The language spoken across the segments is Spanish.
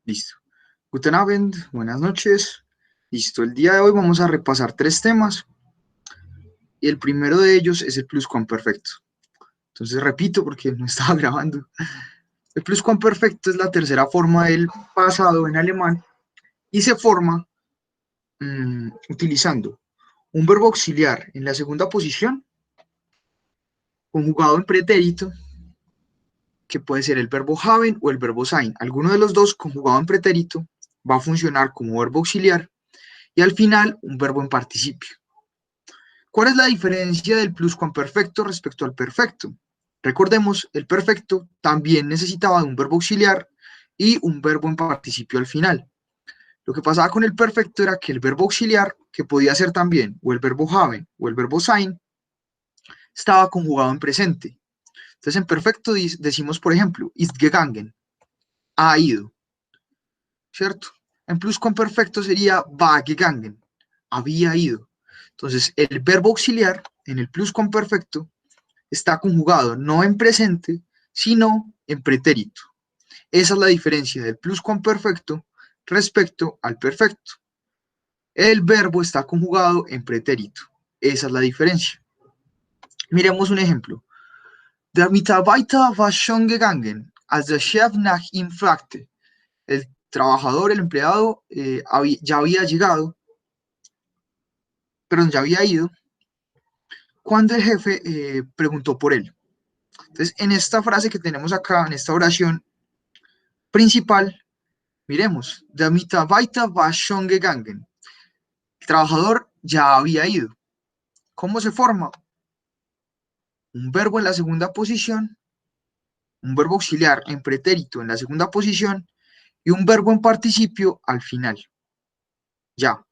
Listo. Guten Abend, buenas noches. Listo, el día de hoy vamos a repasar tres temas y el primero de ellos es el pluscuamperfecto. Entonces repito porque no estaba grabando. El pluscuamperfecto es la tercera forma del pasado en alemán y se forma utilizando un verbo auxiliar en la segunda posición conjugado en pretérito, que puede ser el verbo haben o el verbo sein. Alguno de los dos conjugado en pretérito va a funcionar como verbo auxiliar y al final un verbo en participio. ¿Cuál es la diferencia del pluscuamperfecto respecto al perfecto? Recordemos, el perfecto también necesitaba de un verbo auxiliar y un verbo en participio al final. Lo que pasaba con el perfecto era que el verbo auxiliar, que podía ser también o el verbo haben o el verbo sein, estaba conjugado en presente. Entonces, en perfecto decimos, por ejemplo, ist gegangen, ha ido, ¿cierto? En pluscuamperfecto sería war gegangen, había ido. Entonces, el verbo auxiliar en el pluscuamperfecto está conjugado no en presente, sino en pretérito. Esa es la diferencia del pluscuamperfecto respecto al perfecto. El verbo está conjugado en pretérito. Esa es la diferencia. Miremos un ejemplo. Der Mitarbeiter war schon gegangen, als der Chef nach ihm fragte. El trabajador, el empleado, ya había llegado, perdón, ya había ido, cuando el jefe preguntó por él. Entonces, en esta frase que tenemos acá, en esta oración principal, miremos, der Mitarbeiter war schon gegangen. El trabajador ya había ido. ¿Cómo se forma? Un verbo en la segunda posición, un verbo auxiliar en pretérito en la segunda posición y un verbo en participio al final. Ya.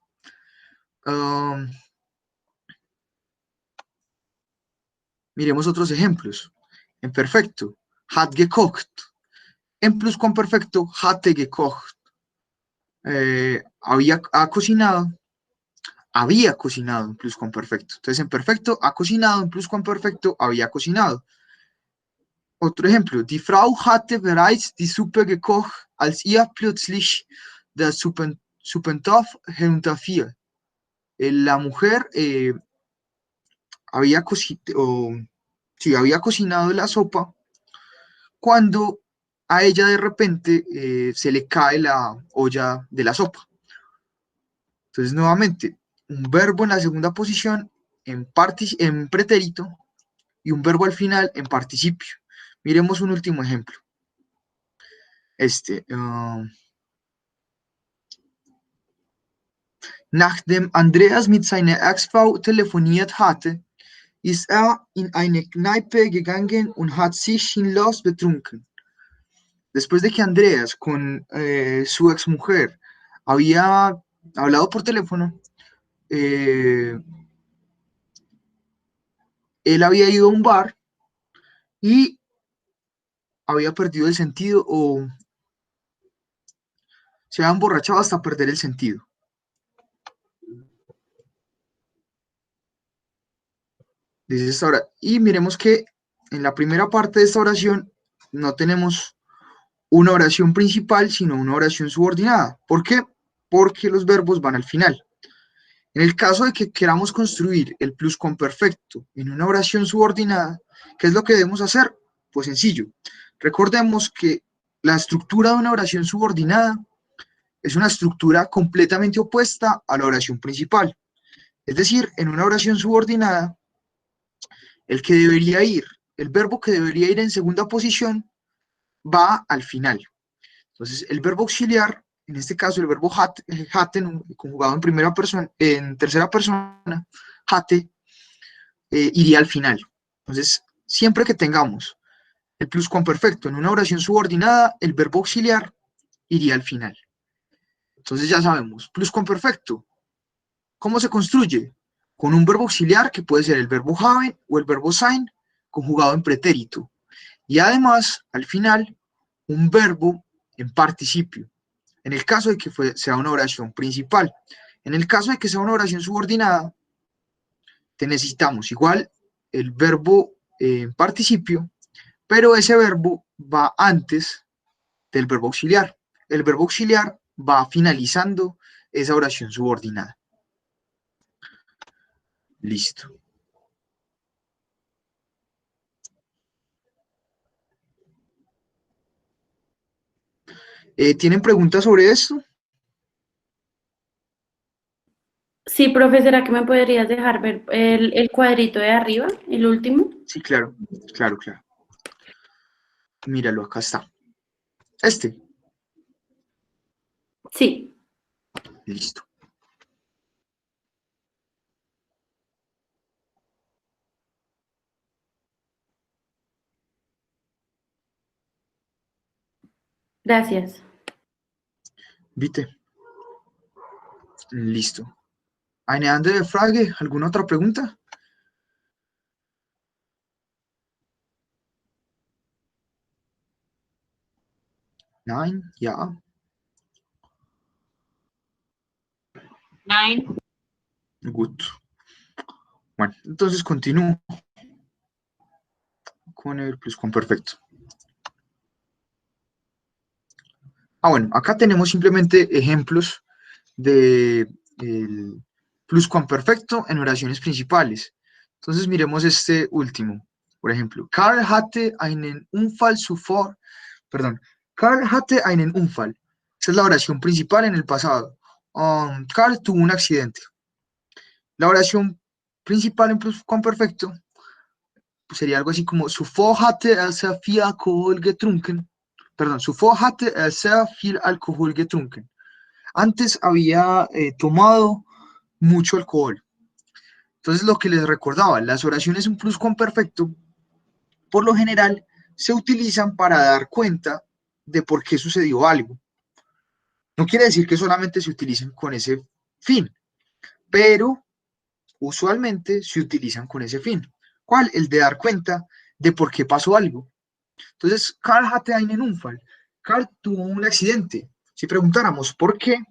Miremos otros ejemplos. En perfecto, hat gekocht. En pluscuamperfecto, hatte gekocht. Ha cocinado, había cocinado en pluscuamperfecto. Entonces, en perfecto, ha cocinado, en pluscuamperfecto, había cocinado. Otro ejemplo, die Frau hatte bereits die Suppe gekocht, als ihr plötzlich der Suppentopf herunterfiel. La mujer había, sí, había cocinado la sopa cuando a ella de repente se le cae la olla de la sopa. Entonces, nuevamente, un verbo en la segunda posición en pretérito y un verbo al final en participio. Miremos un último ejemplo. Nachdem Andreas mit seiner Ex-Frau telefoniert hatte, ist in eine Kneipe gegangen und hat sich sinnlos betrunken. Después de que Andreas con su exmujer había hablado por teléfono, él había ido a un bar y había perdido el sentido o se había emborrachado hasta perder el sentido. Dice esta hora. Y miremos que en la primera parte de esta oración no tenemos una oración principal, sino una oración subordinada. ¿Por qué? Porque los verbos van al final. En el caso de que queramos construir el pluscuamperfecto en una oración subordinada, ¿qué es lo que debemos hacer? Pues sencillo. Recordemos que la estructura de una oración subordinada es una estructura completamente opuesta a la oración principal. Es decir, en una oración subordinada, el verbo que debería ir en segunda posición va al final. Entonces, el verbo auxiliar, en este caso el verbo hatten, conjugado en primera persona, en tercera persona, hatte, iría al final. Entonces, siempre que tengamos el pluscuamperfecto en una oración subordinada, el verbo auxiliar iría al final. Entonces ya sabemos, pluscuamperfecto, ¿cómo se construye? Con un verbo auxiliar que puede ser el verbo haben o el verbo sein, conjugado en pretérito. Y además, al final, un verbo en participio. En el caso de que sea una oración principal. En el caso de que sea una oración subordinada, te necesitamos igual el verbo en participio, pero ese verbo va antes del verbo auxiliar. el verbo auxiliar va finalizando esa oración subordinada. Listo. ¿Tienen preguntas sobre esto? Sí, profe, ¿será que me podrías dejar ver el cuadrito de arriba, el último? Sí, claro, claro, claro. Míralo, acá está. Este, Sí, listo. gracias. ¿Viste? Listo. ¿Eine andere Frage? ¿Alguna otra pregunta? Nein, ja. Nine. Good. Bueno, entonces continúo con el pluscuamperfecto. Bueno, acá tenemos simplemente ejemplos de el pluscuamperfecto en oraciones principales. Entonces miremos este último. Por ejemplo, Karl hatte einen Unfall zuvor. Perdón, Karl hatte einen Unfall. Esa es la oración principal en el pasado. Karl tuvo un accidente. La oración principal en pluscuamperfecto sería algo así como zuvor hatte er sehr viel Alkohol getrunken. Perdón, zuvor hatte er sehr viel Alkohol getrunken. Antes había tomado mucho alcohol. Entonces, lo que les recordaba, las oraciones en pluscuamperfecto, por lo general, se utilizan para dar cuenta de por qué sucedió algo. No quiere decir que solamente se utilicen con ese fin, pero usualmente se utilizan con ese fin. ¿Cuál? El de dar cuenta de por qué pasó algo. Entonces, Karl hatte einen Unfall. Karl tuvo un accidente. Si preguntáramos por qué,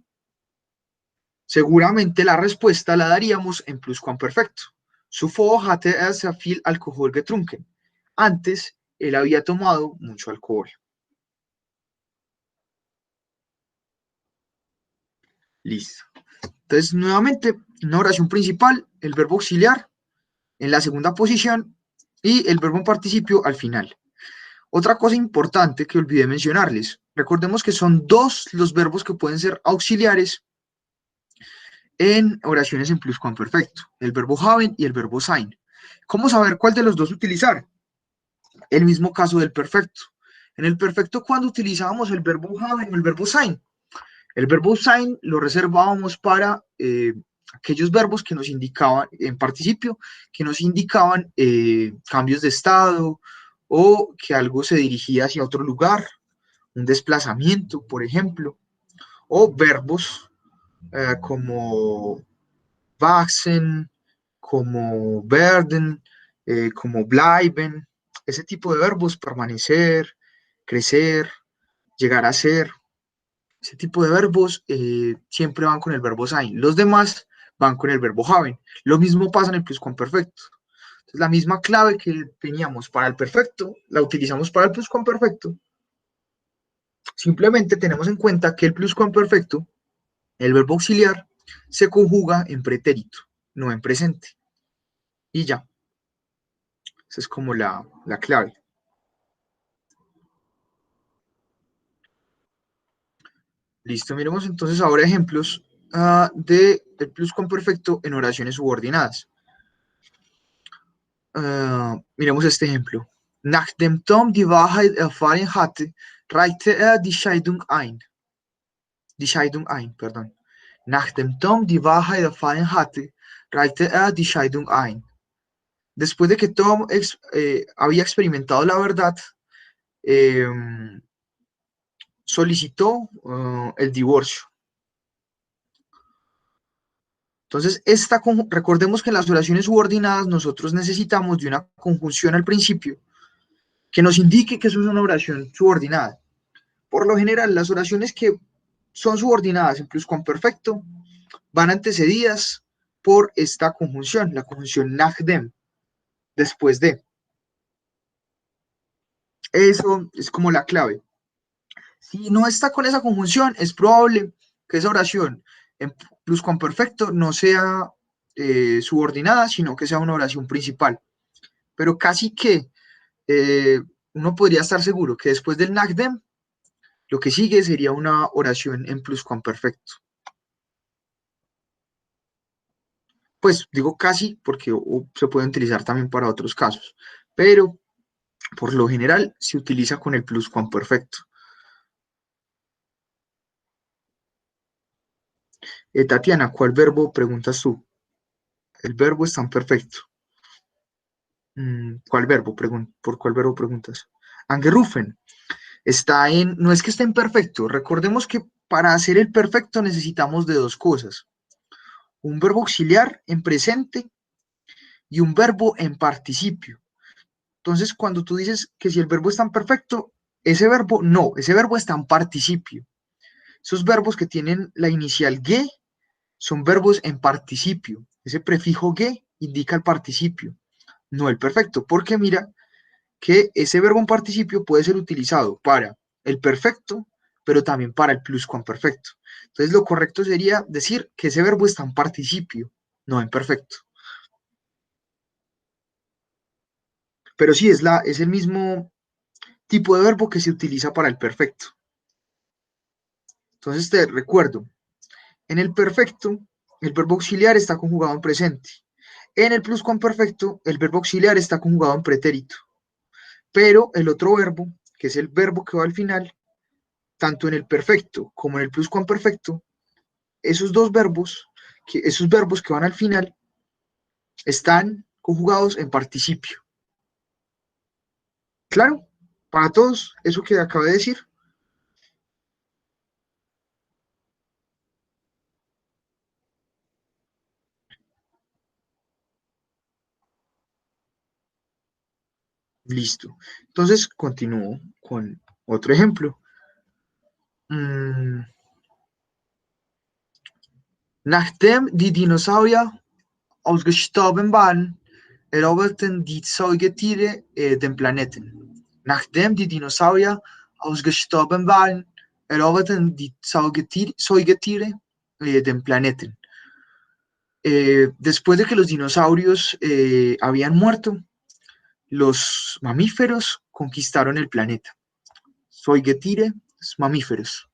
seguramente la respuesta la daríamos en pluscuamperfecto. Zuvor hatte er sehr viel Alkohol getrunken. Antes, él había tomado mucho alcohol. Listo. Entonces, nuevamente, una oración principal, el verbo auxiliar en la segunda posición y el verbo en participio al final. Otra cosa importante que olvidé mencionarles, recordemos que son dos los verbos que pueden ser auxiliares en oraciones en pluscuamperfecto, el verbo haben y el verbo sein. ¿Cómo saber cuál de los dos utilizar? El mismo caso del perfecto. En el perfecto, cuando utilizábamos el verbo haben o el verbo sein, el verbo sein lo reservábamos para aquellos verbos que nos indicaban, en participio, que nos indicaban cambios de estado o que algo se dirigía hacia otro lugar, un desplazamiento, por ejemplo, o verbos como wachsen, como werden, como bleiben, ese tipo de verbos, permanecer, crecer, llegar a ser, ese tipo de verbos siempre van con el verbo sein. Los demás van con el verbo haben. Lo mismo pasa en el pluscuamperfecto. Entonces, la misma clave que teníamos para el perfecto, la utilizamos para el pluscuamperfecto. Simplemente tenemos en cuenta que el pluscuamperfecto, el verbo auxiliar, se conjuga en pretérito, no en presente. Y ya. Esa es como la clave. Listo, miremos entonces ahora ejemplos de el pluscuamperfecto en oraciones subordinadas. Miremos este ejemplo. Nachdem Tom die Wahrheit erfahren hatte, reichte er die Scheidung ein. Die Scheidung ein, perdón. Nachdem Tom die Wahrheit erfahren hatte, reichte er die Scheidung ein. Después de que Tom había experimentado la verdad, eh, solicitó el divorcio. Entonces, recordemos que en las oraciones subordinadas nosotros necesitamos de una conjunción al principio que nos indique que eso es una oración subordinada. Por lo general, las oraciones que son subordinadas en pluscuamperfecto van antecedidas por esta conjunción, la conjunción nachdem, después de. Eso es como la clave. Si no está con esa conjunción, es probable que esa oración en pluscuamperfecto no sea subordinada, sino que sea una oración principal. Pero casi que uno podría estar seguro que después del NACDEM, lo que sigue sería una oración en pluscuamperfecto. Pues digo casi porque se puede utilizar también para otros casos, pero por lo general se utiliza con el pluscuamperfecto. Tatiana, ¿cuál verbo preguntas tú? El verbo está en perfecto. ¿Cuál verbo? ¿Por cuál verbo preguntas? Angerufen. No es que esté en perfecto. Recordemos que para hacer el perfecto necesitamos de dos cosas. Un verbo auxiliar en presente y un verbo en participio. Entonces, cuando tú dices que si el verbo está en perfecto, ese verbo está en participio. Esos verbos que tienen la inicial ge son verbos en participio. Ese prefijo ge indica el participio, no el perfecto, porque mira que ese verbo en participio puede ser utilizado para el perfecto, pero también para el pluscuamperfecto. Entonces, lo correcto sería decir que ese verbo está en participio, no en perfecto. Pero sí, es el mismo tipo de verbo que se utiliza para el perfecto. Entonces, te recuerdo, en el perfecto, el verbo auxiliar está conjugado en presente. En el pluscuamperfecto, el verbo auxiliar está conjugado en pretérito. Pero el otro verbo, que es el verbo que va al final, tanto en el perfecto como en el pluscuamperfecto, esos verbos que van al final, están conjugados en participio. ¿Claro? Para todos, eso que acabé de decir. Listo. Entonces, continúo con otro ejemplo. Mm, Nachdem die Dinosaurier ausgestorben waren, eroberten die Säugetiere den Planeten. Nachdem die Dinosaurier ausgestorben waren, eroberten die Säugetiere den Planeten. Después de que los dinosaurios habían muerto, los mamíferos conquistaron el planeta. Säugetiere, mamíferos.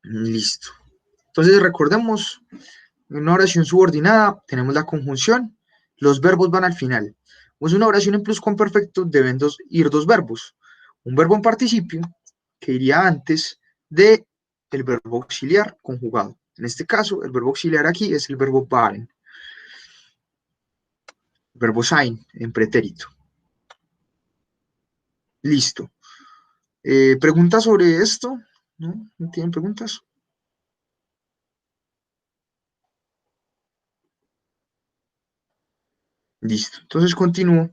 Listo. Entonces recordemos, en una oración subordinada tenemos la conjunción, los verbos van al final. Pues una oración en pluscuamperfecto deben ir dos verbos. Un verbo en participio, que iría antes de el verbo auxiliar conjugado. En este caso, el verbo auxiliar aquí es el verbo waren. Verbo sein, en pretérito. Listo. ¿Preguntas sobre esto? ¿No? ¿No tienen preguntas? Listo. Entonces continúo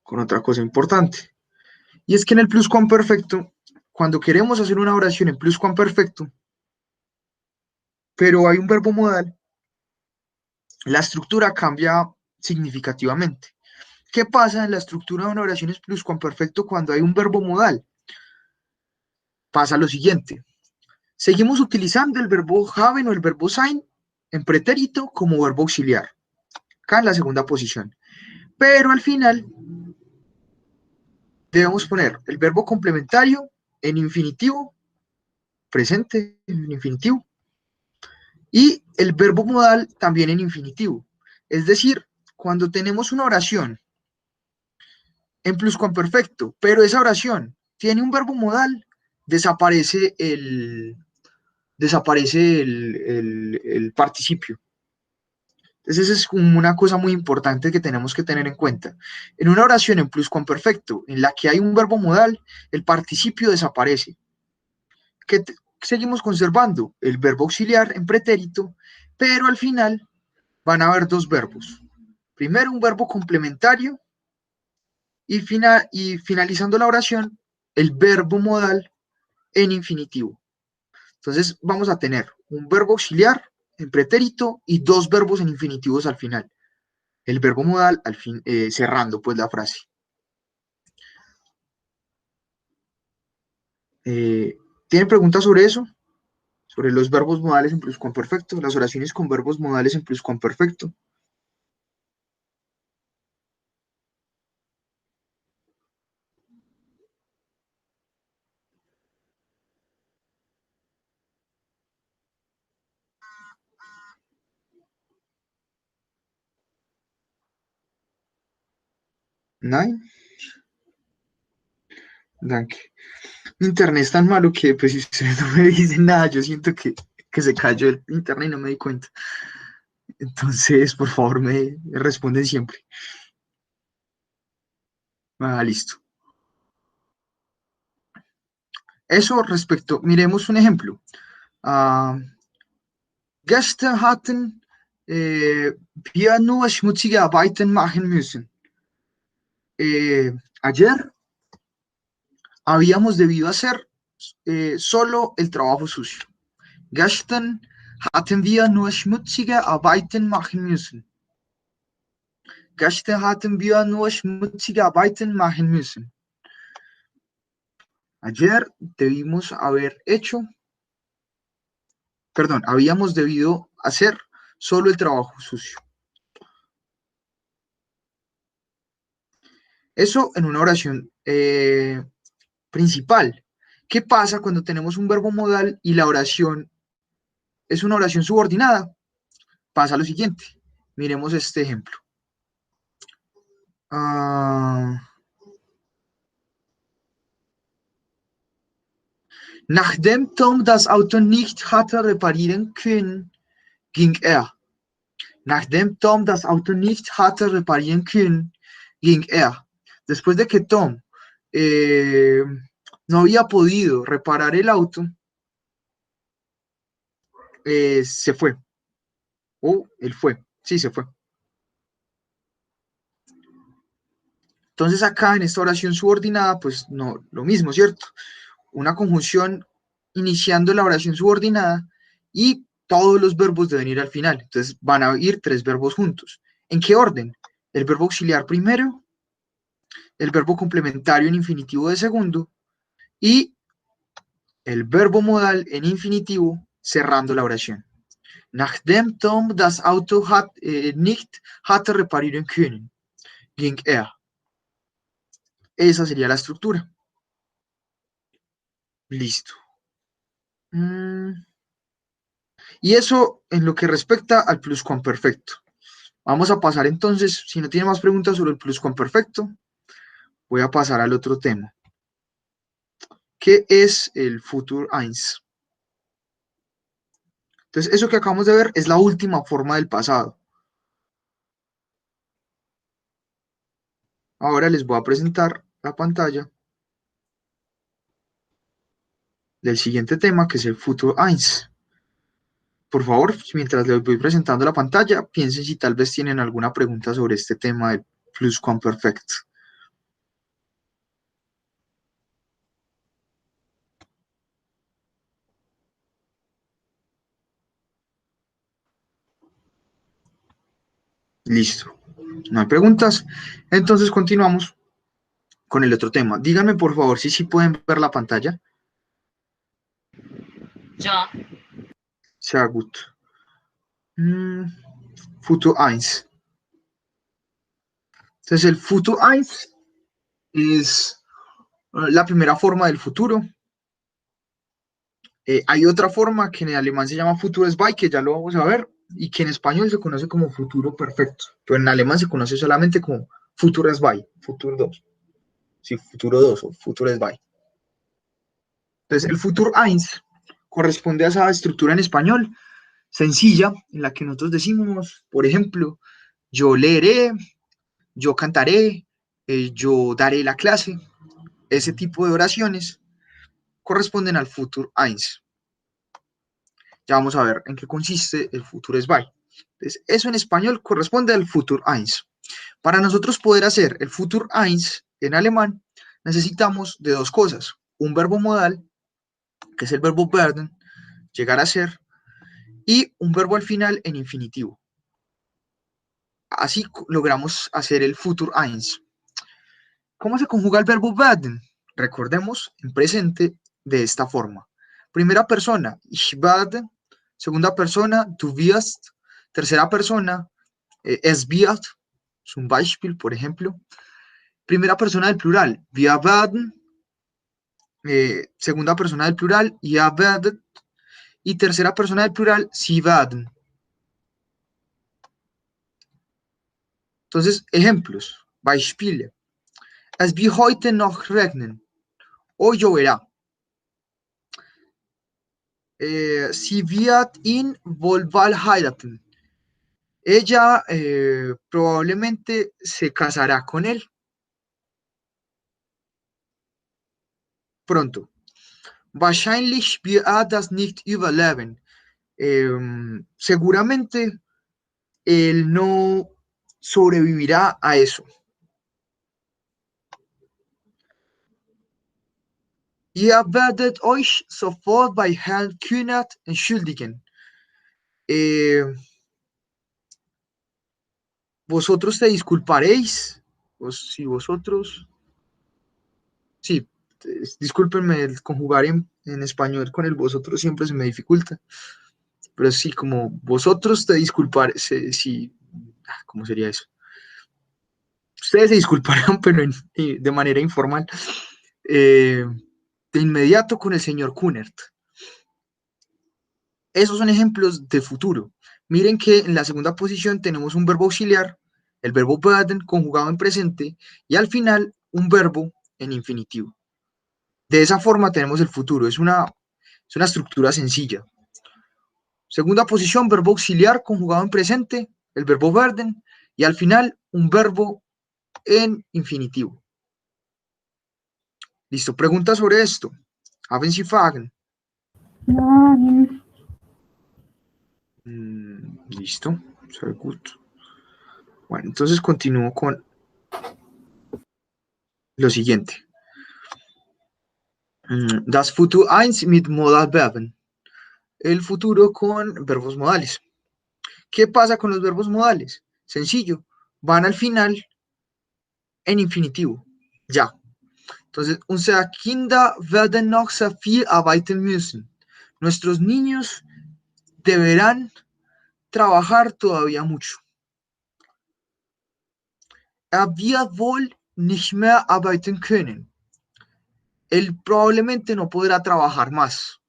con otra cosa importante. Y es que en el pluscuamperfecto, cuando queremos hacer una oración en pluscuamperfecto, pero hay un verbo modal, la estructura cambia significativamente. ¿Qué pasa en la estructura de una oración en pluscuamperfecto cuando hay un verbo modal? Pasa lo siguiente. Seguimos utilizando el verbo haben o el verbo sein en pretérito como verbo auxiliar, acá en la segunda posición. Pero al final debemos poner el verbo complementario en infinitivo, presente en infinitivo, y el verbo modal también en infinitivo. Es decir, cuando tenemos una oración en pluscuamperfecto, pero esa oración tiene un verbo modal, desaparece el participio. Entonces, esa es una cosa muy importante que tenemos que tener en cuenta. En una oración en pluscuamperfecto, en la que hay un verbo modal, el participio desaparece. ¿Qué seguimos conservando? El verbo auxiliar en pretérito, pero al final van a haber dos verbos. Primero un verbo complementario y finalizando la oración, el verbo modal en infinitivo. Entonces vamos a tener un verbo auxiliar en pretérito y dos verbos en infinitivos al final. El verbo modal al fin, cerrando pues la frase. ¿Tienen preguntas sobre eso? Sobre los verbos modales en pluscuamperfecto, las oraciones con verbos modales en pluscuamperfecto. ¿Nadie? Danke. Mi internet es tan malo que, pues, si ustedes no me dicen nada, yo siento que se cayó el internet y no me di cuenta. Entonces, por favor, me responden siempre. Ah, listo. Eso respecto, miremos un ejemplo. Gestern hatten wir nur schmutzige Arbeiten machen müssen. Ayer habíamos debido hacer solo el trabajo sucio. Gestern hatten wir nur schmutzige Arbeiten machen müssen. Gestern hatten wir nur schmutzige Arbeiten machen müssen. Ayer debimos haber hecho, perdón, habíamos debido hacer solo el trabajo sucio. Eso en una oración principal. ¿Qué pasa cuando tenemos un verbo modal y la oración es una oración subordinada? Pasa lo siguiente. Miremos este ejemplo. Nachdem Tom das Auto nicht hatte reparieren können, ging er. Nachdem Tom das Auto nicht hatte reparieren können, ging er. Después de que Tom no había podido reparar el auto, se fue. Él fue. Sí, se fue. Entonces acá en esta oración subordinada, pues no, lo mismo, ¿cierto? Una conjunción iniciando la oración subordinada y todos los verbos deben ir al final. Entonces van a ir tres verbos juntos. ¿En qué orden? El verbo auxiliar primero, el verbo complementario en infinitivo de segundo y el verbo modal en infinitivo cerrando la oración. Nachdem Tom das Auto nicht hatte reparieren können, ging er. Esa sería la estructura. Listo. Y eso en lo que respecta al pluscuamperfecto. Vamos a pasar entonces, si no tiene más preguntas sobre el pluscuamperfecto, voy a pasar al otro tema, que es el Futur 1. Entonces, eso que acabamos de ver es la última forma del pasado. Ahora les voy a presentar la pantalla del siguiente tema, que es el Futur 1. Por favor, mientras les voy presentando la pantalla, piensen si tal vez tienen alguna pregunta sobre este tema del pluscuamperfecto. Listo. No hay preguntas. Entonces continuamos con el otro tema. Díganme, por favor, si sí pueden ver la pantalla. Ya. Sehr gut. Futur 1. Entonces, el Futur 1 es la primera forma del futuro. Hay otra forma que en alemán se llama Futur 2, que ya lo vamos a ver, y que en español se conoce como futuro perfecto, pero en alemán se conoce solamente como Futur 2, Futur 2. Sí, futuro 2 o Futur 2. Entonces, el Futur 1 corresponde a esa estructura en español sencilla, en la que nosotros decimos, por ejemplo, yo leeré, yo cantaré, yo daré la clase. Ese tipo de oraciones corresponden al Futur 1. Ya vamos a ver en qué consiste el Futur 2. Entonces, eso en español corresponde al Futur 1. Para nosotros poder hacer el Futur 1 en alemán, necesitamos de dos cosas. Un verbo modal, que es el verbo werden, llegar a ser, y un verbo al final en infinitivo. Así logramos hacer el Futur 1. ¿Cómo se conjuga el verbo werden? Recordemos, en presente de esta forma. Primera persona, ich werde. Segunda persona, du wirst. Tercera persona, es wird. Es un Beispiel, por ejemplo. Primera persona del plural, wir werden. Segunda persona del plural, ihr werdet. Y tercera persona del plural, sie werden. Entonces, ejemplos, Beispiele. Es wird heute noch regnen. Hoy lloverá. Sie wird ihn wohl bald heiraten. Ella probablemente se casará con él pronto. Wahrscheinlich wird er das nicht überleben. Seguramente él no sobrevivirá a eso. Ihr werdet euch sofort bei Herrn Kühnert entschuldigen. Vosotros te disculparéis. Si vosotros. Sí, discúlpenme, el conjugar en español con el vosotros siempre se me dificulta. Pero sí, como vosotros te disculparéis. Sí, ¿cómo sería eso? Ustedes se disculparán, pero de manera informal. De inmediato con el señor Kunert. Esos son ejemplos de futuro. Miren que en la segunda posición tenemos un verbo auxiliar, el verbo werden conjugado en presente y al final un verbo en infinitivo. De esa forma tenemos el futuro. Es una estructura sencilla. Segunda posición, verbo auxiliar conjugado en presente, el verbo werden y al final un verbo en infinitivo. Listo, pregunta sobre esto. Haben Sie Fragen? Nein. Listo, sehr gut. Bueno, entonces continúo con lo siguiente. Das Futur 1 mit Modalverben. El futuro con verbos modales. ¿Qué pasa con los verbos modales? Sencillo, van al final en infinitivo. Ya. Entonces, unsere Kinder werden noch sehr viel arbeiten müssen. Nuestros niños deberán trabajar todavía mucho. Wird wohl nicht mehr arbeiten können. Él probablemente no podrá trabajar más.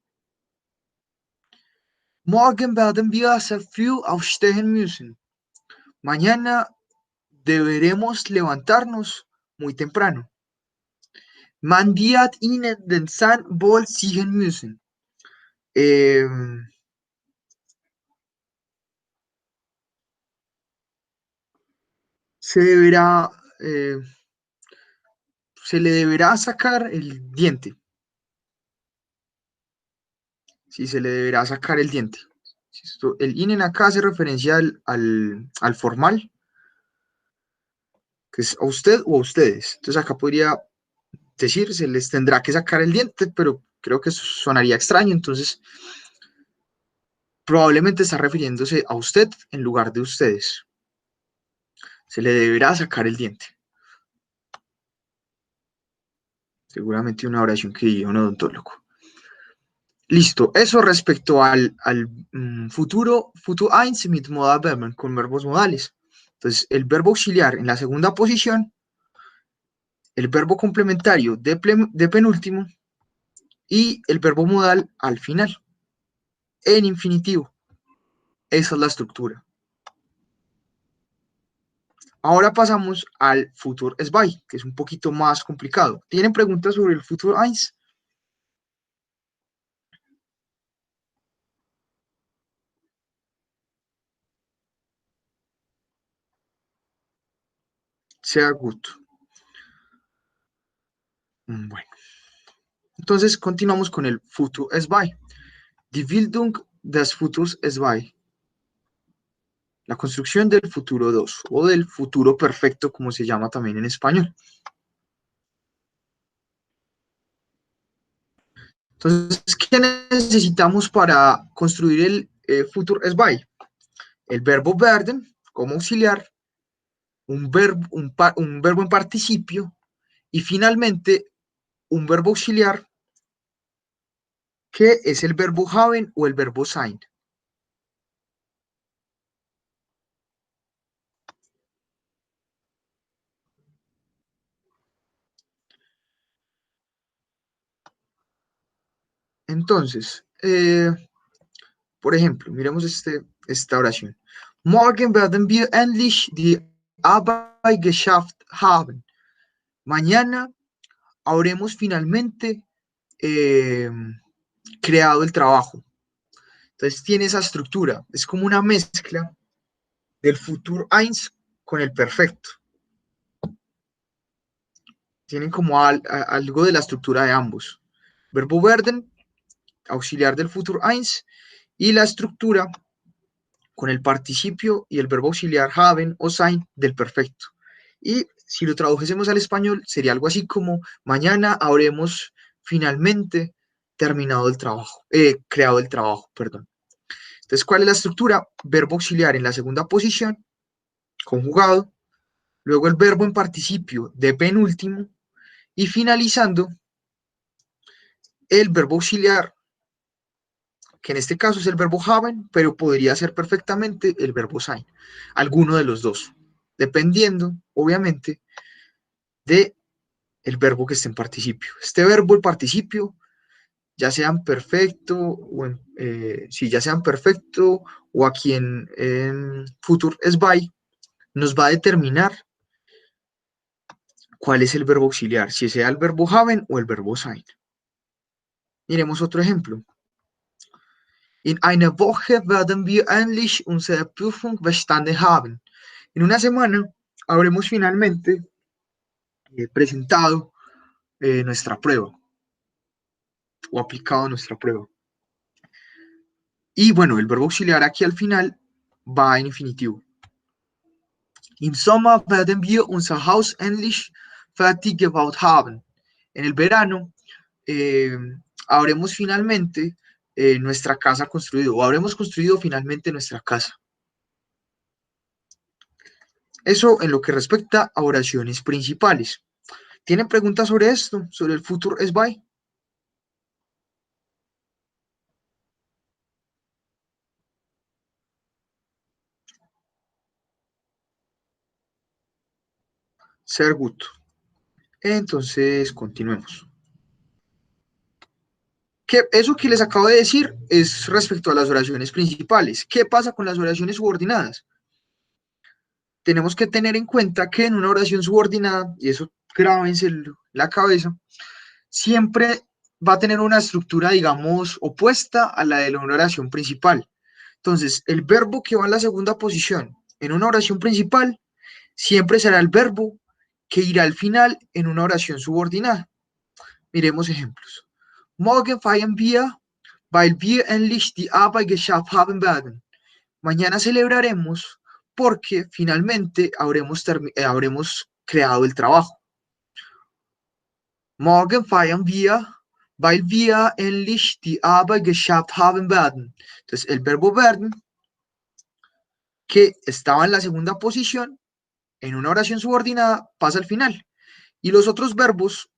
Morgen werden wir sehr früh aufstehen müssen. Mañana deberemos levantarnos muy temprano. Man wird ihnen den Zahn wohl ziehen müssen. Se le deberá sacar el diente. Sí, se le deberá sacar el diente. El ihnen acá hace referencia al formal, que es a usted o a ustedes. Entonces acá podría decir, se les tendrá que sacar el diente, pero creo que sonaría extraño, entonces probablemente está refiriéndose a usted en lugar de ustedes. Se le deberá sacar el diente. Seguramente una oración que diga un odontólogo. Listo, eso respecto al futuro 1 mit Modalverben, con verbos modales. Entonces, el verbo auxiliar en la segunda posición, el verbo complementario de penúltimo y el verbo modal al final, en infinitivo. Esa es la estructura. Ahora pasamos al Futur 2, que es un poquito más complicado. ¿Tienen preguntas sobre el Futur 1? Sehr gut. Bueno. Entonces, continuamos con el Futur 2. Die Bildung des Futurs 2. La construcción del futuro 2 o del futuro perfecto, como se llama también en español. Entonces, ¿qué necesitamos para construir el Futur 2? El verbo werden como auxiliar, un verbo en participio y finalmente un verbo auxiliar ¿Qué es el verbo haben o el verbo sein? Entonces, por ejemplo, miremos esta oración. Morgen werden wir endlich die Arbeit geschafft haben. Mañana habremos finalmente creado el trabajo. Entonces tiene esa estructura. Es como una mezcla del Futur eins con el perfecto. Tienen como algo de la estructura de ambos. Verbo werden, auxiliar del Futur eins, y la estructura con el participio y el verbo auxiliar haben o sein del perfecto. Y si lo tradujésemos al español, sería algo así como mañana habremos finalmente terminado el trabajo, creado el trabajo, perdón. Entonces, ¿cuál es la estructura? Verbo auxiliar en la segunda posición, conjugado, luego el verbo en participio de penúltimo y finalizando el verbo auxiliar, que en este caso es el verbo haben, pero podría ser perfectamente el verbo sein, alguno de los dos, dependiendo, obviamente, de el verbo que esté en participio. Este verbo, el participio, ya sean perfecto o si ya sean perfecto o aquí en futur es by, nos va a determinar cuál es el verbo auxiliar, si sea el verbo haben o el verbo sein. Miremos otro ejemplo. In einer Woche werden wir endlich unsere Prüfung bestanden haben. En una semana habremos finalmente presentado nuestra prueba o aplicado nuestra prueba. Y bueno, el verbo auxiliar aquí al final va en infinitivo. Im Sommer werden wir unser Haus endlich fertig gebaut haben. En el verano habremos finalmente nuestra casa construido o habremos construido finalmente nuestra casa. Eso en lo que respecta a oraciones principales. ¿Tienen preguntas sobre esto? ¿Sobre el futur es by? Sehr gut. Entonces, continuemos. Eso que les acabo de decir es respecto a las oraciones principales. ¿Qué pasa con las oraciones subordinadas? Tenemos que tener en cuenta que en una oración subordinada, y eso grábense en la cabeza, siempre va a tener una estructura, digamos, opuesta a la de una oración principal. Entonces, el verbo que va en la segunda posición en una oración principal siempre será el verbo que irá al final en una oración subordinada. Miremos ejemplos. Morgen feiern wir, weil wir endlich die Arbeit geschafft haben werden. Mañana celebraremos porque finalmente habremos creado el trabajo. Morgen feiern wir, weil wir endlich die Arbeit geschafft haben werden. Entonces, el verbo werden, que estaba en la segunda posición, en una oración subordinada, pasa al final. Y los otros verbos,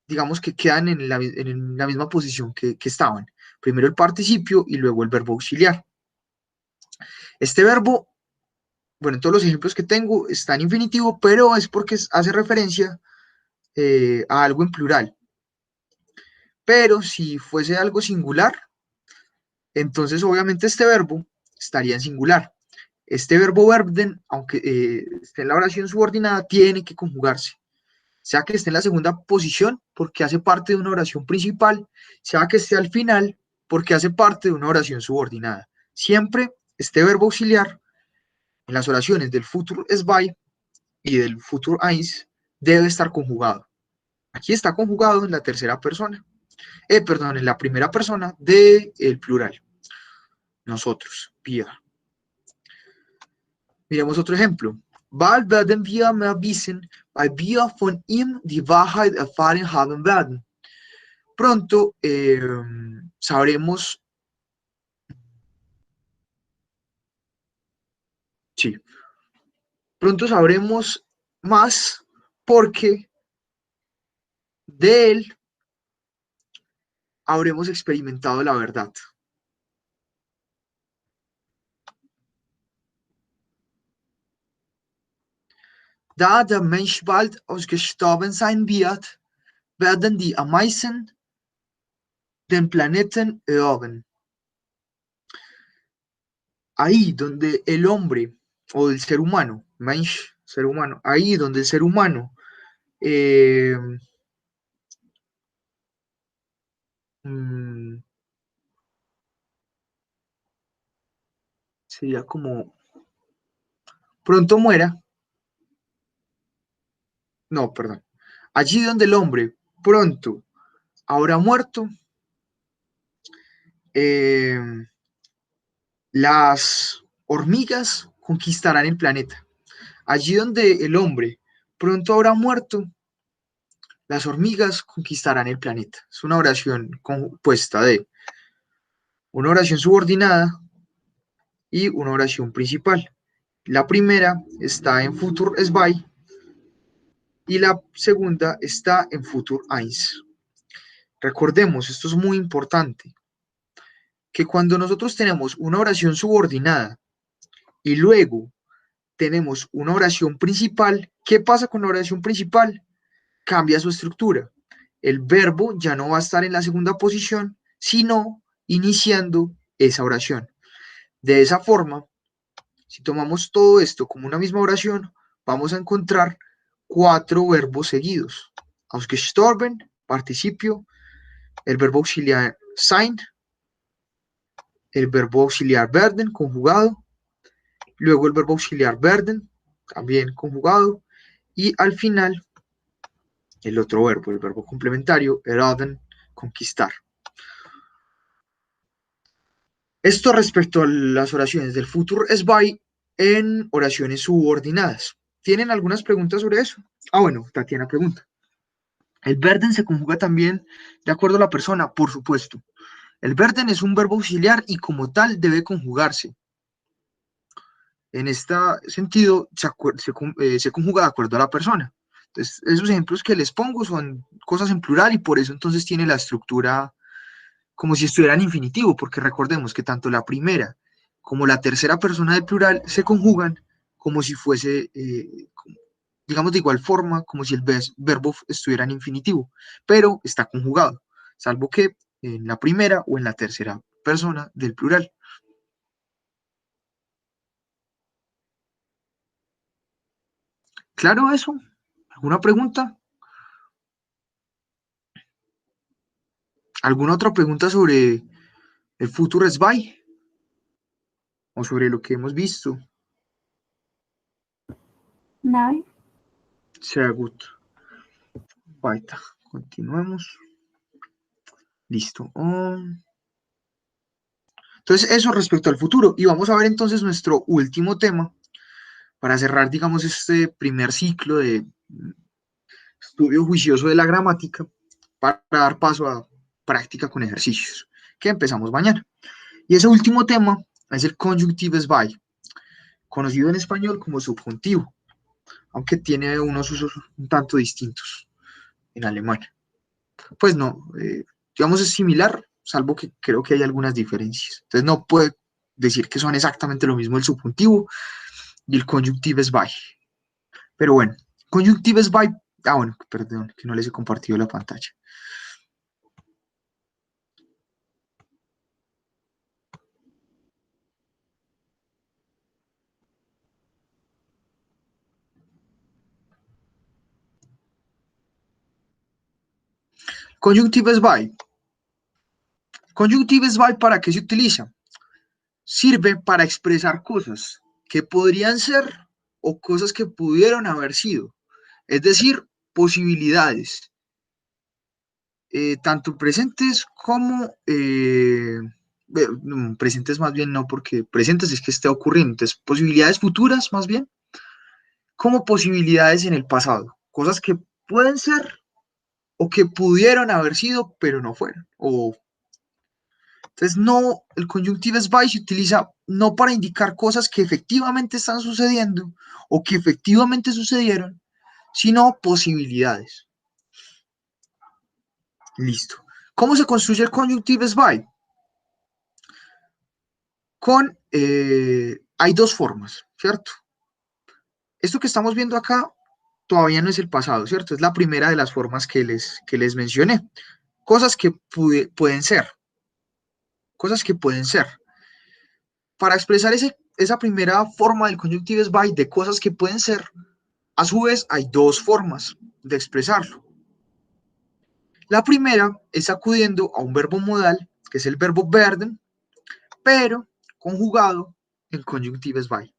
digamos que quedan en la misma posición que estaban. Primero el participio y luego el verbo auxiliar. Este verbo, bueno, en todos los ejemplos que tengo está en infinitivo, pero es porque hace referencia a algo en plural. Pero si fuese algo singular, entonces obviamente este verbo estaría en singular. Este verbo werden, aunque esté en la oración subordinada, tiene que conjugarse. Sea que esté en la segunda posición, porque hace parte de una oración principal, sea que esté al final, porque hace parte de una oración subordinada. Siempre este verbo auxiliar en las oraciones del futur es by y del futur eins debe estar conjugado. Aquí está conjugado en la tercera persona, perdón, en la primera persona del plural. Nosotros, wir. Miremos otro ejemplo. Bald werden wir mehr wissen, weil wir von ihm die Wahrheit erfahren haben werden. Pronto sabremos, sí, pronto sabremos más porque de él habremos experimentado la verdad. Da der Mensch bald ausgestorben sein wird, werden die Ameisen den Planeten erobern. Ahí donde el hombre o el ser humano, Mensch, ser humano, ahí donde el ser humano sería como pronto muera, no, perdón, allí donde el hombre pronto habrá muerto, las hormigas conquistarán el planeta. Allí donde el hombre pronto habrá muerto, las hormigas conquistarán el planeta. Es una oración compuesta de una oración subordinada y una oración principal. La primera está en Futur 2 y la segunda está en Futur 1. Recordemos, esto es muy importante, que cuando nosotros tenemos una oración subordinada y luego tenemos una oración principal, ¿qué pasa con la oración principal? Cambia su estructura. El verbo ya no va a estar en la segunda posición, sino iniciando esa oración. De esa forma, si tomamos todo esto como una misma oración, vamos a encontrar 4 verbos seguidos. Ausgestorben, participio, el verbo auxiliar sein, el verbo auxiliar werden, conjugado, luego el verbo auxiliar werden, también conjugado, y al final el otro verbo, el verbo complementario, erobern, conquistar. Esto respecto a las oraciones del Futur 2 en oraciones subordinadas. ¿Tienen algunas preguntas sobre eso? Bueno, Tatiana pregunta. ¿El werden se conjuga también de acuerdo a la persona? Por supuesto. El werden es un verbo auxiliar y como tal debe conjugarse. En este sentido, se conjuga de acuerdo a la persona. Entonces, esos ejemplos que les pongo son cosas en plural y por eso entonces tiene la estructura como si estuviera en infinitivo, porque recordemos que tanto la primera como la tercera persona del plural se conjugan como si fuese, digamos de igual forma, como si el verbo estuviera en infinitivo, pero está conjugado, salvo que en la primera o en la tercera persona del plural. ¿Claro eso? ¿Alguna pregunta? ¿Alguna otra pregunta sobre el Futur 2 o sobre lo que hemos visto? Nein. Sehr gut. Weiter. Continuemos. Listo. Entonces, eso respecto al futuro. Y vamos a ver entonces nuestro último tema para cerrar, digamos, este primer ciclo de estudio juicioso de la gramática para dar paso a práctica con ejercicios, que empezamos mañana. Y ese último tema es el Conjunctives by, conocido en español como subjuntivo, aunque tiene unos usos un tanto distintos en alemán. Pues no, digamos es similar, salvo que creo que hay algunas diferencias. Entonces no puedo decir que son exactamente lo mismo el subjuntivo y el conjunctives by. Pero bueno, conjunctives by, bueno, perdón, que no les he compartido la pantalla. Conjunctives by. Conjunctives by, ¿para qué se utiliza? Sirve para expresar cosas que podrían ser o cosas que pudieron haber sido. Es decir, posibilidades, tanto presentes como presentes más bien no, porque presentes es que esté ocurriendo, entonces posibilidades futuras más bien, como posibilidades en el pasado, cosas que pueden ser o que pudieron haber sido, pero no fueron. Entonces, no, el conjunctives by se utiliza no para indicar cosas que efectivamente están sucediendo o que efectivamente sucedieron, sino posibilidades. Listo. ¿Cómo se construye el Conjunctives by? Hay dos formas, ¿cierto? Esto que estamos viendo acá todavía no es el pasado, ¿cierto? Es la primera de las formas que les mencioné. Cosas que pueden ser. Cosas que pueden ser. Para expresar esa primera forma del Conjunctives by de cosas que pueden ser, a su vez hay dos formas de expresarlo. La primera es acudiendo a un verbo modal, que es el verbo werden, pero conjugado en Conjunctives by.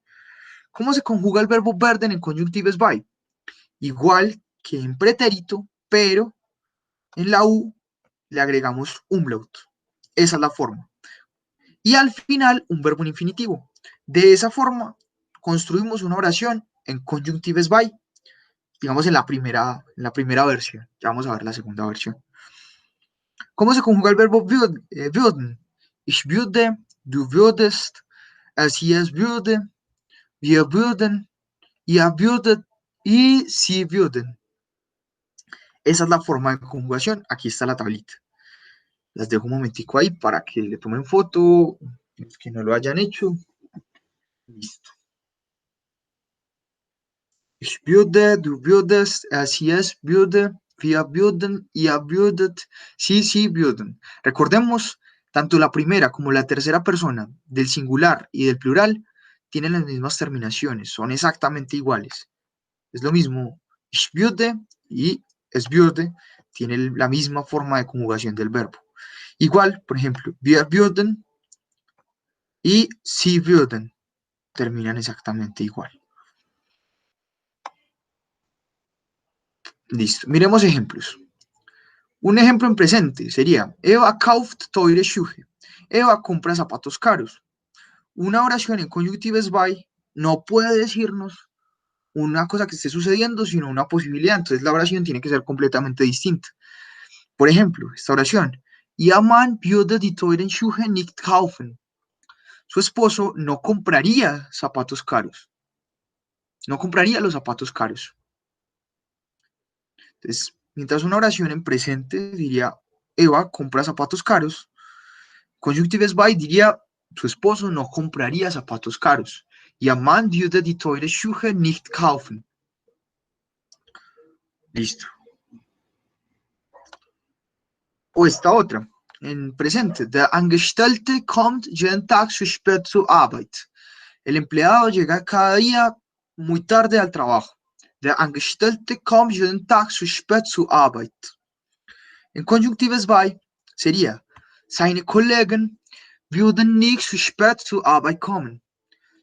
¿Cómo se conjuga el verbo werden en Conjunctives by? Igual que en pretérito, pero en la U le agregamos umlaut. Esa es la forma. Y al final, un verbo en infinitivo. De esa forma, construimos una oración en Conjunctives by, digamos en la primera versión. Ya vamos a ver la segunda versión. ¿Cómo se conjuga el verbo würden? Ich würde, du würdest, es würde, wir würden, ihr würdet y sie würden. Esa es la forma de conjugación. Aquí está la tablita. Las dejo un momentico ahí para que le tomen foto, los que no lo hayan hecho. Listo. Ich würde, du würdest, es würde, wir würden, ihr würdet, sie würden. Recordemos, tanto la primera como la tercera persona del singular y del plural tienen las mismas terminaciones, son exactamente iguales. Es lo mismo, ich würde y es würde tiene la misma forma de conjugación del verbo. Igual, por ejemplo, wir würden y sie würden terminan exactamente igual. Listo. Miremos ejemplos. Un ejemplo en presente sería Eva kauft teure Schuhe. Eva compra zapatos caros. Una oración en Conjunctives by no puede decirnos una cosa que esté sucediendo, sino una posibilidad. Entonces la oración tiene que ser completamente distinta. Por ejemplo, esta oración. Ihr Mann würde die teuren Schuhe nicht kaufen. Su esposo no compraría zapatos caros. No compraría los zapatos caros. Entonces, mientras una oración en presente diría, Eva compra zapatos caros, Conjunctives by diría, su esposo no compraría zapatos caros. Ihr Mann würde die teure Schuhe nicht kaufen. Listo. O esta otra, en presente. Der Angestellte kommt jeden Tag zu spät zur Arbeit. El empleado llega cada día muy tarde al trabajo. Der Angestellte kommt jeden Tag zu spät zur Arbeit. En Conjunctives by sería, seine Kollegen würden nicht zu spät zur Arbeit kommen.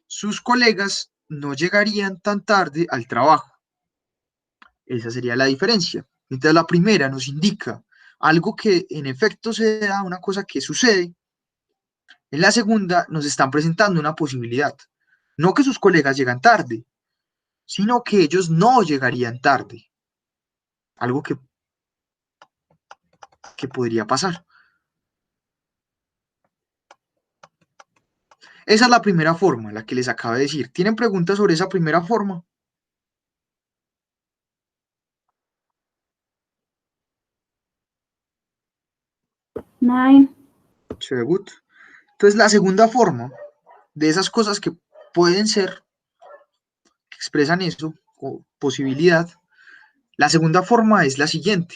Sus colegas no llegarían tan tarde al trabajo. Esa sería la diferencia. Mientras la primera nos indica algo que en efecto se da, una cosa que sucede, en la segunda nos están presentando una posibilidad. No que sus colegas llegan tarde, sino que ellos no llegarían tarde. Algo que podría pasar. Esa es la primera forma, la que les acabo de decir. ¿Tienen preguntas sobre esa primera forma? Nein. Sehr gut. Entonces, la segunda forma de esas cosas que pueden ser, que expresan eso, o posibilidad, la segunda forma es la siguiente.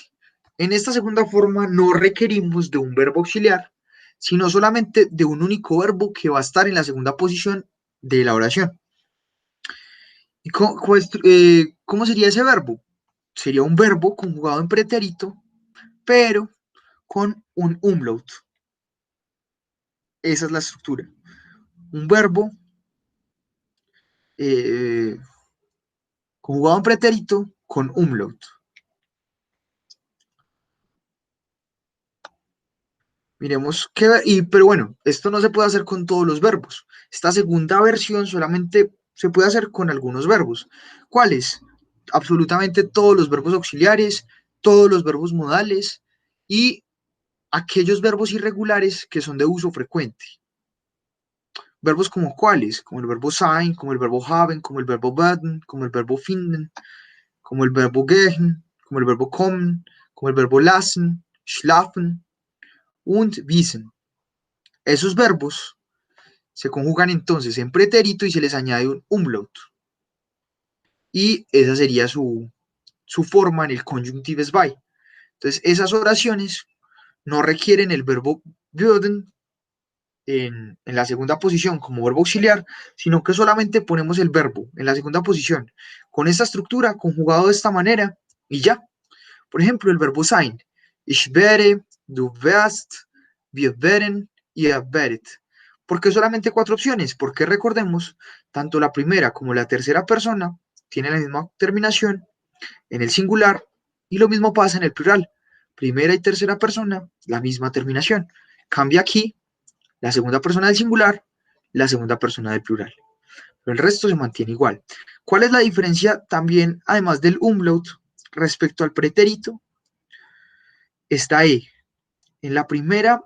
En esta segunda forma no requerimos de un verbo auxiliar, sino solamente de un único verbo que va a estar en la segunda posición de la oración. ¿Y cómo sería ese verbo? Sería un verbo conjugado en pretérito, pero con un umlaut. Esa es la estructura. Un verbo conjugado en pretérito con umlaut. Miremos pero bueno, esto no se puede hacer con todos los verbos. Esta segunda versión solamente se puede hacer con algunos verbos. ¿Cuáles? Absolutamente todos los verbos auxiliares, todos los verbos modales y aquellos verbos irregulares que son de uso frecuente. Verbos como cuáles, como el verbo sein, como el verbo haben, como el verbo werden, como el verbo finden, como el verbo gehen, como el verbo kommen, como el verbo lassen, schlafen, und wissen. Esos verbos se conjugan entonces en pretérito y se les añade un umlaut. Y esa sería su forma en el conjunctives by. Entonces, esas oraciones no requieren el verbo würden en la segunda posición como verbo auxiliar, sino que solamente ponemos el verbo en la segunda posición con esta estructura, conjugado de esta manera, y ya. Por ejemplo, el verbo sein. Ich werde, du wirst, wir werden, ihr werdet. ¿Por qué solamente 4 opciones? Porque recordemos, tanto la primera como la tercera persona tienen la misma terminación en el singular y lo mismo pasa en el plural. Primera y tercera persona, la misma terminación. Cambia aquí la segunda persona del singular, la segunda persona del plural. Pero el resto se mantiene igual. ¿Cuál es la diferencia también, además del umlaut, respecto al pretérito? Está E. En la primera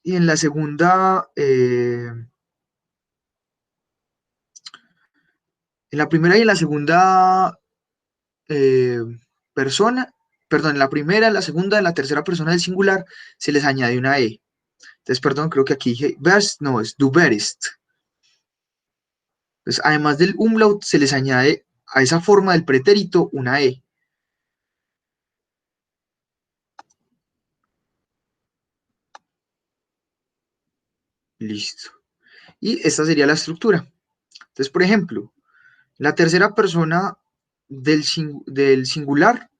y en la segunda, en la primera y en la segunda eh, persona, perdón, en la primera, en la segunda, en la tercera persona del singular, se les añade una E. Entonces, perdón, creo que aquí dije wirst, no, es du wirst. Entonces, además del umlaut, se les añade a esa forma del pretérito una E. Listo. Y esta sería la estructura. Entonces, por ejemplo, la tercera persona del singular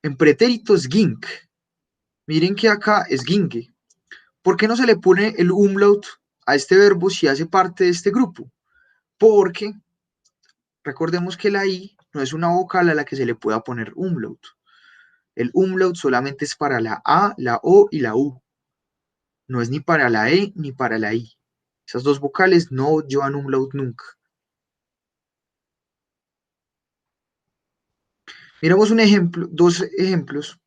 en pretérito es ging. Miren que acá es ginge. ¿Por qué no se le pone el umlaut a este verbo si hace parte de este grupo? Porque recordemos que la I no es una vocal a la que se le pueda poner umlaut. El umlaut solamente es para la A, la O y la U. No es ni para la E ni para la I. Esas dos vocales no llevan umlaut nunca. Miramos un ejemplo, dos ejemplos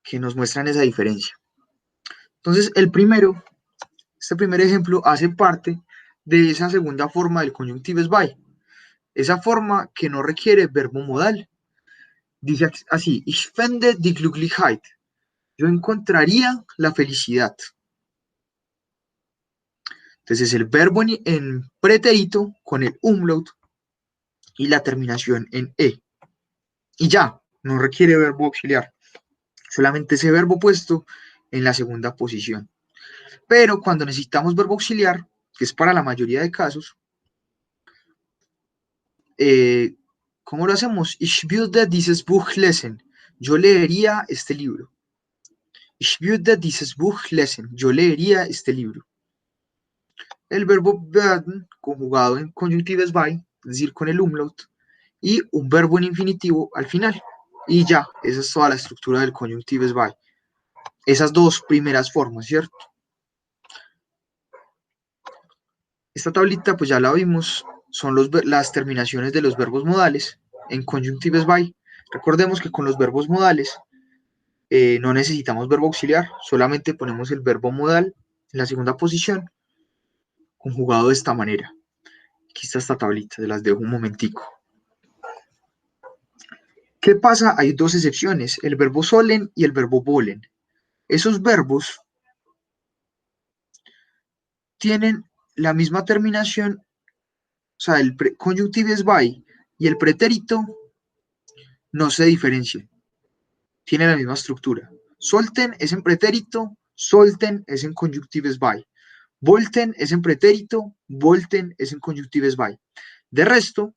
que nos muestran esa diferencia. Entonces, este primer ejemplo hace parte de esa segunda forma del conjunctives by. Esa forma que no requiere verbo modal. Dice así, ich fände die Glücklichkeit. Yo encontraría la felicidad. Entonces es el verbo en pretérito con el umlaut y la terminación en E. Y ya, no requiere verbo auxiliar. Solamente ese verbo puesto en la segunda posición. Pero cuando necesitamos verbo auxiliar, que es para la mayoría de casos, ¿cómo lo hacemos? Ich würde dieses Buch lesen. Yo leería este libro. Ich würde dieses Buch lesen. Yo leería este libro. El verbo werden, conjugado en conjunctives by, es decir, con el umlaut, y un verbo en infinitivo al final. Y ya, esa es toda la estructura del conjunctives by. Esas dos primeras formas, ¿cierto? Esta tablita, pues ya la vimos, son las terminaciones de los verbos modales en conjunctives by. Recordemos que con los verbos modales no necesitamos verbo auxiliar, solamente ponemos el verbo modal en la segunda posición, conjugado de esta manera. Aquí está esta tablita, se las dejo un momentico. ¿Qué pasa? Hay dos excepciones, el verbo sollen y el verbo wollen. Esos verbos tienen la misma terminación, o sea, el conjunctives by y el pretérito no se diferencian, tienen la misma estructura. Sollten es en pretérito, sollten es en conjunctives by. Wollten es en pretérito, wollten es en conjunctives by. De resto,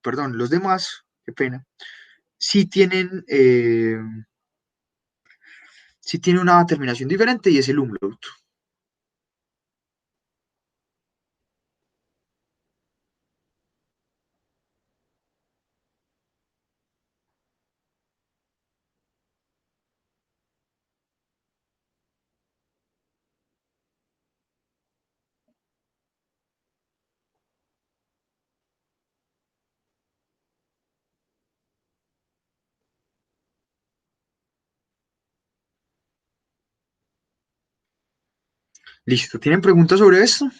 perdón, los demás, qué pena, sí tienen una terminación diferente y es el umlaut. Listo, ¿tienen preguntas sobre esto?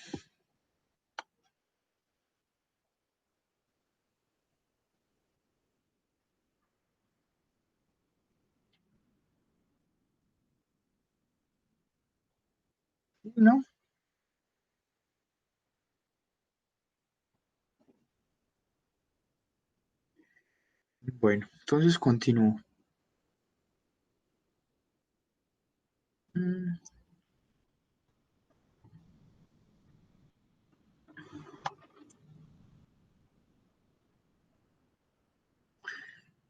¿No? Bueno, entonces continúo. Mm.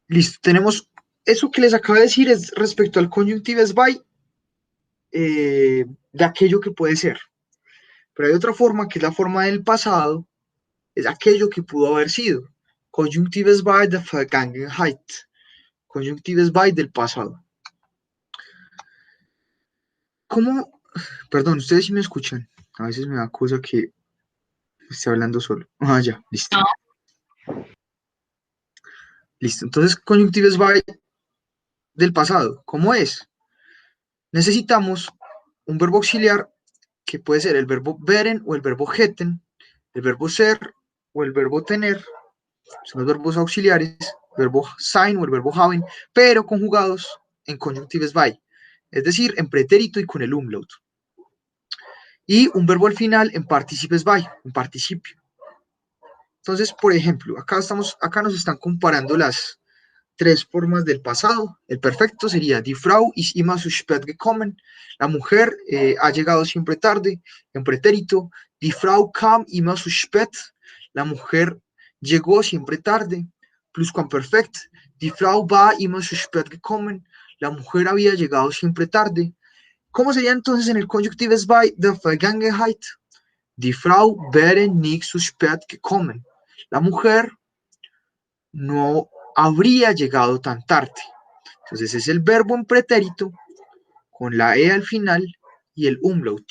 Listo, tenemos eso que les acabo de decir es respecto al conjunctives by de aquello que puede ser. Pero hay otra forma que es la forma del pasado, es aquello que pudo haber sido. Conjunctives by the Vergangenheit. Conjunctives by del pasado. ¿Cómo? Perdón, ustedes sí me escuchan. A veces me da cosa que esté hablando solo. Ah, ya, listo. Listo. Entonces, conjunctives by del pasado. ¿Cómo es? Necesitamos un verbo auxiliar que puede ser el verbo veren o el verbo hätten, el verbo ser o el verbo tener, son los verbos auxiliares, el verbo sein o el verbo haben, pero conjugados en conjunctives by, es decir, en pretérito y con el umlaut. Y un verbo al final en participes by, en participio. Entonces, por ejemplo, acá nos están comparando las tres formas del pasado. El perfecto sería Die Frau ist immer zu spät gekommen. La mujer ha llegado siempre tarde. En pretérito, Die Frau kam immer zu spät. La mujer llegó siempre tarde. Pluscuamperfekt, Die Frau war immer zu spät gekommen. La mujer había llegado siempre tarde. ¿Cómo sería entonces en el Conjunctives by der Vergangenheit? Die Frau wäre nicht zu spät gekommen. La mujer no habría llegado tan tarde. Entonces es el verbo en pretérito con la E al final y el umlaut.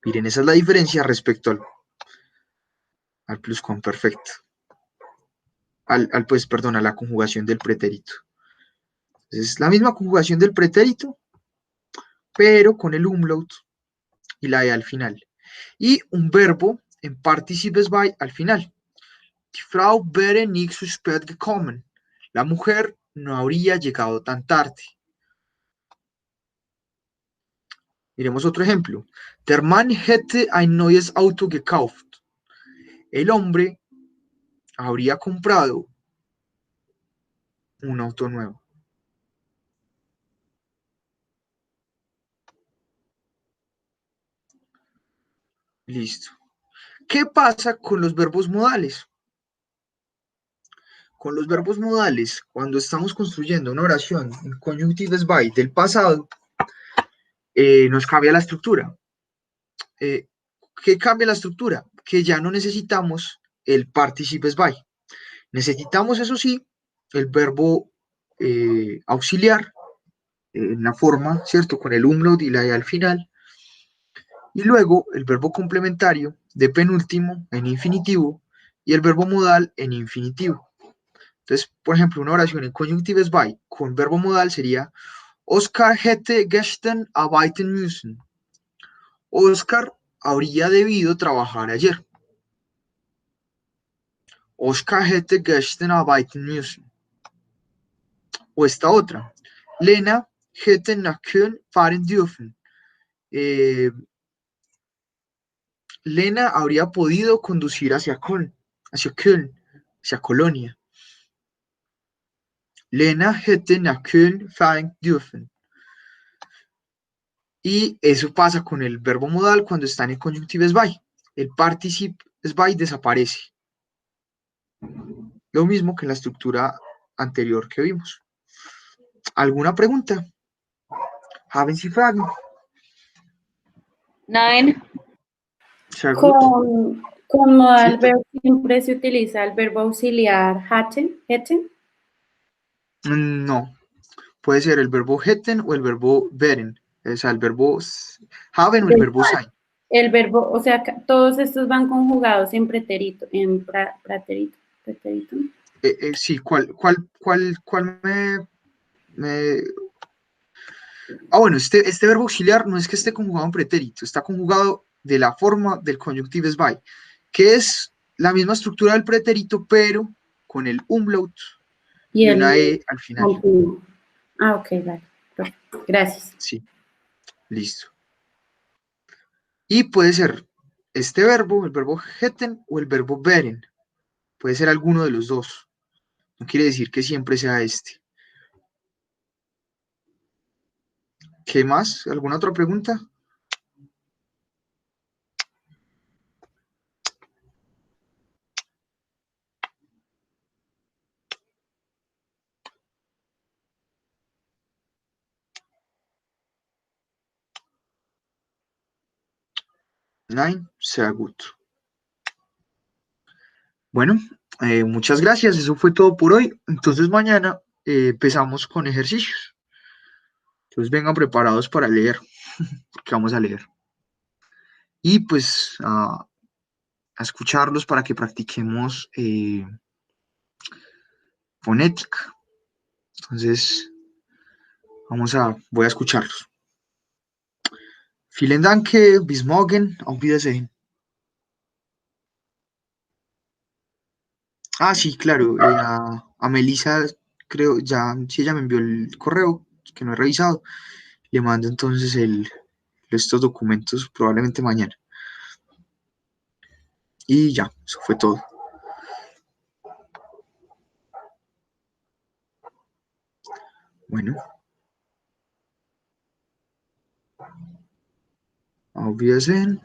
Miren, esa es la diferencia respecto al pluscuamperfecto. Pues, perdón, a la conjugación del pretérito. Entonces, es la misma conjugación del pretérito, pero con el umlaut y la E al final. Y un verbo en participes by al final. Die Frau wäre nicht zu spät gekommen. La mujer no habría llegado tan tarde. Miremos otro ejemplo. Der Mann hätte ein neues Auto gekauft. El hombre habría comprado un auto nuevo. Listo. ¿Qué pasa con los verbos modales? Con los verbos modales, cuando estamos construyendo una oración en conjunctives by del pasado, nos cambia la estructura. ¿Qué cambia la estructura? Que ya no necesitamos el participes by. Necesitamos, eso sí, el verbo auxiliar en la forma, ¿cierto? Con el umlaut y la E al final. Y luego el verbo complementario de penúltimo en infinitivo y el verbo modal en infinitivo. Entonces, por ejemplo, una oración en conjunctives by con verbo modal sería Oscar hätte gestern arbeiten müssen. Oscar habría debido trabajar ayer. Oscar hätte gestern arbeiten müssen. O esta otra. Lena hätte nach Köln fahren dürfen. Lena habría podido conducir hacia Köln, hacia Colonia. Lena hätte nach Köln fahren dürfen. Y eso pasa con el verbo modal cuando están en conjunctives by. El participes by desaparece. Lo mismo que en la estructura anterior que vimos. ¿Alguna pregunta? ¿Haben Sie Fragen? Nein. Sehr gut. Con modal Sí. verb siempre se utiliza el verbo auxiliar hätten. No. Puede ser el verbo hätten o el verbo wären. O sea, el verbo haben o el verbo sein. El verbo, o sea, todos estos van conjugados en pretérito, en pretérito. Sí, ¿cuál Ah, bueno, este verbo auxiliar no es que esté conjugado en pretérito, está conjugado de la forma del conjunctives by, que es la misma estructura del pretérito, pero con el umlaut y una E al final. Ah, ok, vale. Perfecto. Gracias. Sí, listo. Y puede ser este verbo, el verbo hätten o el verbo wären. Puede ser alguno de los dos. No quiere decir que siempre sea este. ¿Qué más? ¿Alguna otra pregunta? Nein, sehr gut. Bueno, muchas gracias. Eso fue todo por hoy. Entonces mañana empezamos con ejercicios. Entonces vengan preparados para leer, porque vamos a leer. Y pues a escucharlos para que practiquemos fonética. Entonces, voy a escucharlos. Vielen Dank, bis morgen, auf Wiedersehen. Ah, sí, claro, a Melissa, creo, ya, si ella me envió el correo, que no he revisado, le mando entonces estos documentos probablemente mañana. Y ya, eso fue todo. Bueno, auf Wiedersehen.